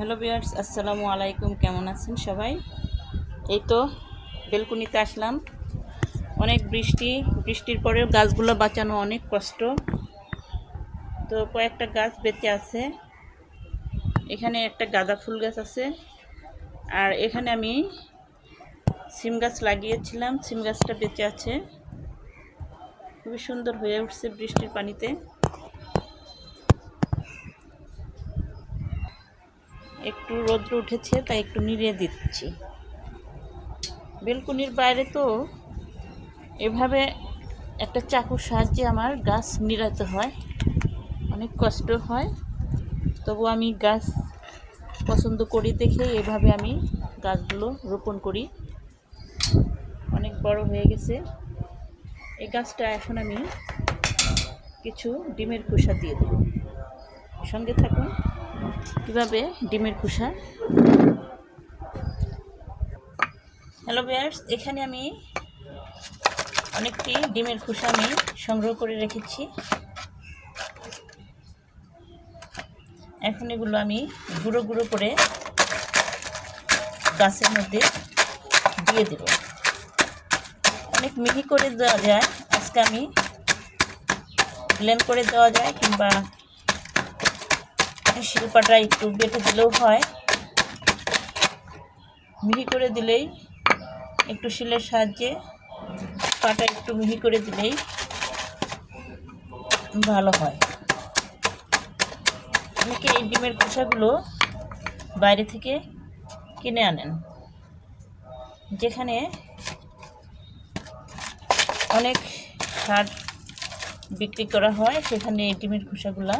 Hello viewers, আসসালামু আলাইকুম। কেমন আছেন সবাই? এই তো বেলকুনিতে আসলাম। অনেক বৃষ্টির পরেও গাছগুলো বাঁচানো অনেক কষ্ট। তো কয়েকটা গাছ বেঁচে আছে। এখানে একটা গাঁদা ফুল গাছ আছে, আর এখানে আমি সিম গাছ লাগিয়েছিলাম। সিম গাছটা বেঁচে আছে, খুবই সুন্দর হয়ে উঠছে বৃষ্টির পানিতে। একটু রৌদ্র উঠেছে, তাই একটু নিড়িয়ে দিচ্ছি। বেলকুনির বাইরে তো এভাবে একটা চাকুর সাহায্যে আমার গাছ নিড়াতে হয়, অনেক কষ্ট হয়। তবু আমি গাছ পছন্দ করি দেখে এভাবে আমি গাছগুলো রোপণ করি। অনেক বড় হয়ে গেছে এই গাছটা। এখন আমি কিছু ডিমের খোসা দিয়ে দেব। সঙ্গে থাকুন কীভাবে ডিমের খোসা। হ্যালো ভিউয়ার্স, এখানে আমি অনেকটি ডিমের খোসা আমি সংগ্রহ করে রেখেছি। এখন এগুলো আমি গুঁড়ো গুঁড়ো করে গাছের মধ্যে দিয়ে দেব। অনেক মিহি করে দেওয়া যায়, আজকে আমি ব্লেন্ড করে দেওয়া যায়, কিংবা শিলপাটা একটু বেটে দিলেও হয়। মিহি করে দিলেই, একটু শিলের সাহায্যে পাটা একটু মিহি করে দিলেই ভালো হয়। অনেকে এই ডিমের খোসাগুলো বাইরে থেকে কিনে আনেন, যেখানে অনেক সার বিক্রি করা হয়, সেখানে এই ডিমের খোসাগুলা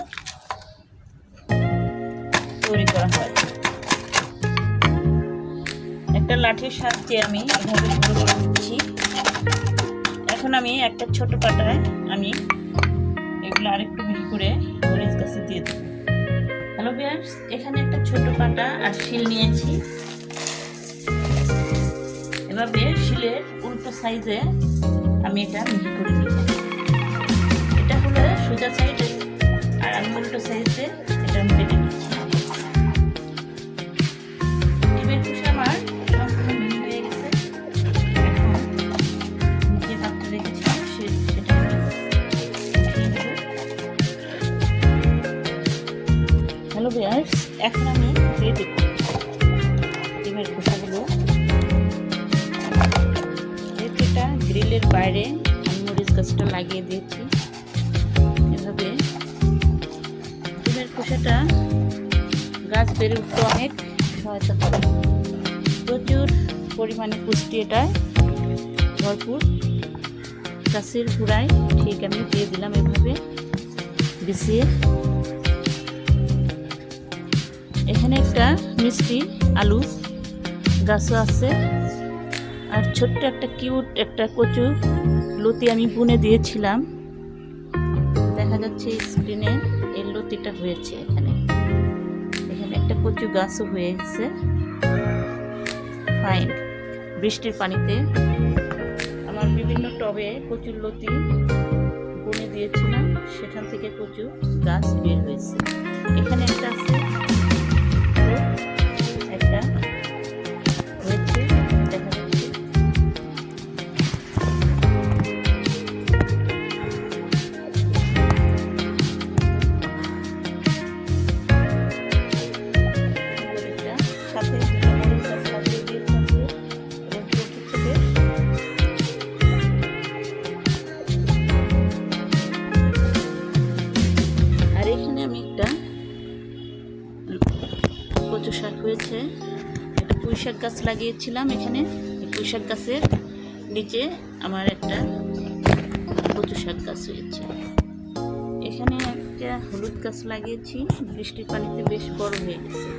তৈরি করা হয়। একটা লাঠির সাহায্যে আমি এভাবে গুঁড়ো করে দিচ্ছি। এখন আমি একটা ছোট পাটায় আমি এগুলো আরেকটু মিহি করে মরিচ গাছে দিয়ে দেব। হ্যালো ভিউয়ার্স, এখানে একটা ছোট পাটা আর শিল নিয়েছি। এভাবে শিলের উল্টো সাইজে আমি এটা মিহি করে নিব। এটা হলো সোজা সাইডে, আর আমি উল্টো সাইডে এটা আমি বেটে নিচ্ছি। ডিমের খোসা আমার সম্পূর্ণ মিহি হয়ে গেছে। এখন যে পাত্রে রেখেছিলাম সেটা হ্যালো ভিউয়ার্স, এখন আমি দিয়ে দেব ডিমের খোসাগুলো। এটা গ্রিলের বাইরে আমি মরিচ গাছটা লাগিয়ে দিয়েছি। এভাবে ডিমের খোসাটা গাছ বেড়ে উঠতে অনেক সহায়তা করে। প্রচুর পরিমাণে পুষ্টি এটায় ভরপুর। গাছের গোড়ায় ঠিক আমি দিয়ে দিলাম এভাবে বিছিয়ে। এখানে একটা মিষ্টি আলু গাছও আছে, আর ছোট্ট একটা কিউট একটা কচু লতি আমি বুনে দিয়েছিলাম। দেখা যাচ্ছে স্ক্রিনে এই লতিটা হয়েছে। এখানে একটা কচু গাছও হয়েছে। ফাইন। বৃষ্টির পানিতে আমার বিভিন্ন টবে কচুর লতি বুনে দিয়েছিলাম, সেখান থেকে কচু গাছ বের হয়েছে। এখানে একটা আছে, একটা হয়েছে দেখা যাচ্ছে। সাথে আর এখানে আমি একটা কচু শাক হয়েছে। একটা পুঁই শাক গাছ লাগিয়েছিলাম এখানে। পুঁই শাক গাছের নিচে আমার একটা কচু শাক গাছ হয়েছে। এখানে একটা হলুদ গাছ লাগিয়েছি, বৃষ্টির পানিতে বেশ বড় হয়ে গেছে।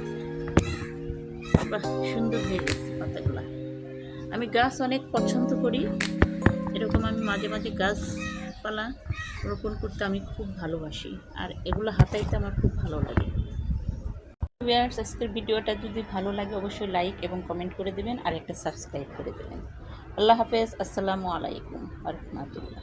বাহ, সুন্দর হয়ে গেছে পাতাগুলা। আমি গাছ অনেক পছন্দ করি। এরকম আমি মাঝে মাঝে গাছপালা রোপণ করতে আমি খুব ভালোবাসি, আর এগুলো হাতাইতে আমার খুব ভালো লাগে। ভিউয়ার্স, আজকের ভিডিওটা যদি ভালো লাগে অবশ্যই লাইক এবং কমেন্ট করে দেবেন, আর একটা সাবস্ক্রাইব করে দেবেন। আল্লাহ হাফেজ। আসসালামু আলাইকুম ওয়া রাহমাতুল্লাহ।